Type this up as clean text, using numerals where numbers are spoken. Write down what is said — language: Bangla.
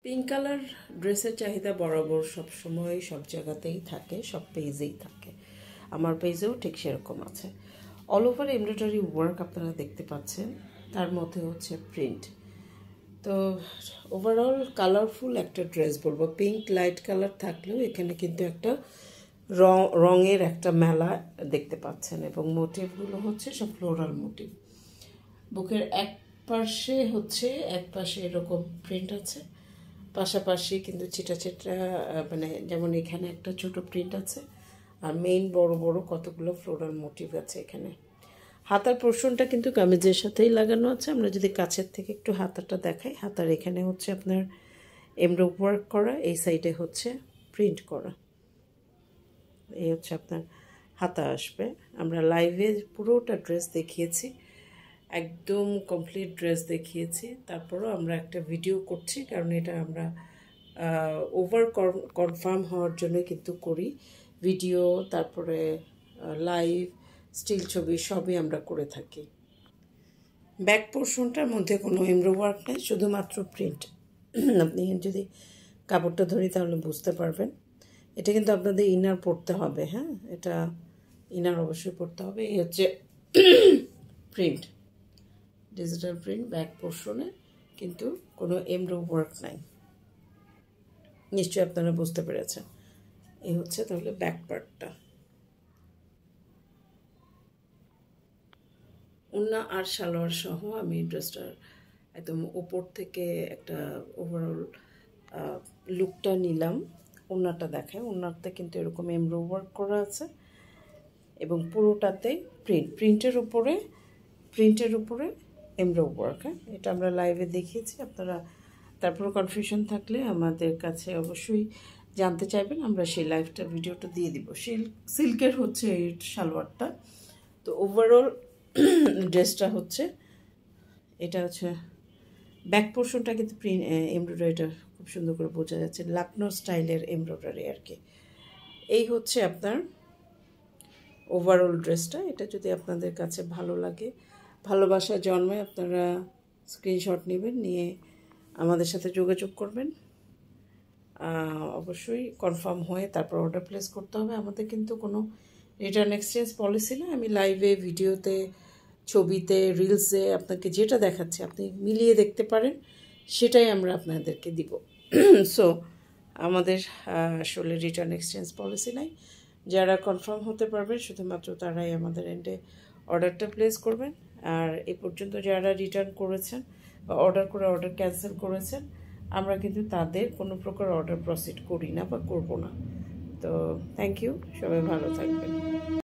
পিঙ্ক কালার ড্রেসের চাহিদা বরাবর সব সময় সব জায়গাতেই থাকে, সব পেজেই থাকে। আমার পেজেও ঠিক সেরকম আছে। অল ওভার এমব্রয়ডারি ওয়ার্ক আপনারা দেখতে পাচ্ছেন, তার মধ্যে হচ্ছে প্রিন্ট। তো ওভারঅল কালারফুল একটা ড্রেস বলবো। পিঙ্ক লাইট কালার থাকলেও এখানে কিন্তু একটা রঙের একটা মেলা দেখতে পাচ্ছেন, এবং মোটিভগুলো হচ্ছে সব ফ্লোরাল মোটিভ। বুকের এক পাশে এরকম প্রিন্ট আছে, পাশাপাশি কিন্তু ছিটা ছিটা, মানে যেমন এখানে একটা ছোট প্রিন্ট আছে, আর মেইন বড় বড় কতগুলো ফ্লোরাল মোটিভ আছে এখানে। হাতার পোর্শনটা কিন্তু কামিজের সাথেই লাগানো আছে। আমরা যদি কাছের থেকে একটু হাতাটা দেখাই, হাতার এখানে হচ্ছে আপনার এমব্রয়ডারি ওয়ার্ক করা, এই সাইডে হচ্ছে প্রিন্ট করা। এই হচ্ছে আপনার হাতা আসবে। আমরা লাইভে পুরোটা ড্রেস দেখিয়েছি, একদম কমপ্লিট ড্রেস দেখিয়েছি। তারপরও আমরা একটা ভিডিও করছি, কারণ এটা আমরা ওভার কনফার্ম হওয়ার জন্য কিন্তু করি ভিডিও, তারপরে লাইভ, স্টিল ছবি সবই আমরা করে থাকি। ব্যাক পোর্শনটার মধ্যে কোনো এমব্রয়ডারি ওয়ার্ক নেই, শুধুমাত্র প্রিন্ট। আপনি যদি কাপড়টা ধরি তাহলে বুঝতে পারবেন। এটা কিন্তু আপনাদের ইনার পরতে হবে, হ্যাঁ, এটা ইনার অবশ্যই পরতে হবে। এই হচ্ছে প্রিন্ট, ডিজিটাল প্রিন্ট। ব্যাক পোর্শনে কিন্তু কোনো এমব্রয়ডারি ওয়ার্ক নাই, নিশ্চয়ই আপনারা বুঝতে পেরেছেন। এই হচ্ছে তাহলে ব্যাক পার্টটা। ওড়না আর সালোয়ার সহ আমি ড্রেসটার একদম উপর থেকে একটা ওভারঅল লুকটা নিলাম। ওড়নাটা দেখায়, ওড়নাতে কিন্তু এরকম এমব্রয়ডারি ওয়ার্ক করা আছে, এবং পুরোটাতে প্রিন্টের উপরে এমব্রয়ডারি ওয়ার্ক। হ্যাঁ, এটা আমরা লাইভে দেখিয়েছি। আপনারা তারপরে কনফিউশন থাকলে আমাদের কাছে অবশ্যই জানতে চাইবেন, আমরা সেই লাইভটা ভিডিওটা দিয়ে দিব। সিল্কের হচ্ছে এই সালোয়ারটা। তো ওভারঅল ড্রেসটা হচ্ছে, এটা হচ্ছে ব্যাক পোর্শনটা কিন্তু এমব্রয়ডারিটা খুব সুন্দর করে বোঝা যাচ্ছে, লাকনো স্টাইলের এমব্রয়ডারি আর কি। এই হচ্ছে আপনার ওভারঅল ড্রেসটা। এটা যদি আপনাদের কাছে ভালো লাগে, ভালোবাসা জন্মায়, আপনারা স্ক্রিনশট নেবেন, নিয়ে আমাদের সাথে যোগাযোগ করবেন। অবশ্যই কনফার্ম হয়ে তারপর অর্ডার প্লেস করতে হবে। আমাদের কিন্তু কোনো রিটার্ন এক্সচেঞ্জ পলিসি না। আমি লাইভে, ভিডিওতে, ছবিতে, রিলসে আপনাকে যেটা দেখাচ্ছি আপনি মিলিয়ে দেখতে পারেন, সেটাই আমরা আপনাদেরকে দিব। সো আমাদের আসলে রিটার্ন এক্সচেঞ্জ পলিসি নাই। যারা কনফার্ম হতে পারবেন শুধুমাত্র তারাই আমাদের এন্ডে অর্ডারটা প্লেস করবেন। আর এ পর্যন্ত যারা রিটার্ন করেছেন বা অর্ডার ক্যান্সেল করেছেন, আমরা কিন্তু তাদের কোনো প্রকার অর্ডার প্রসিড করি না বা করব না। তো থ্যাংক ইউ, সবাই ভালো থাকবেন।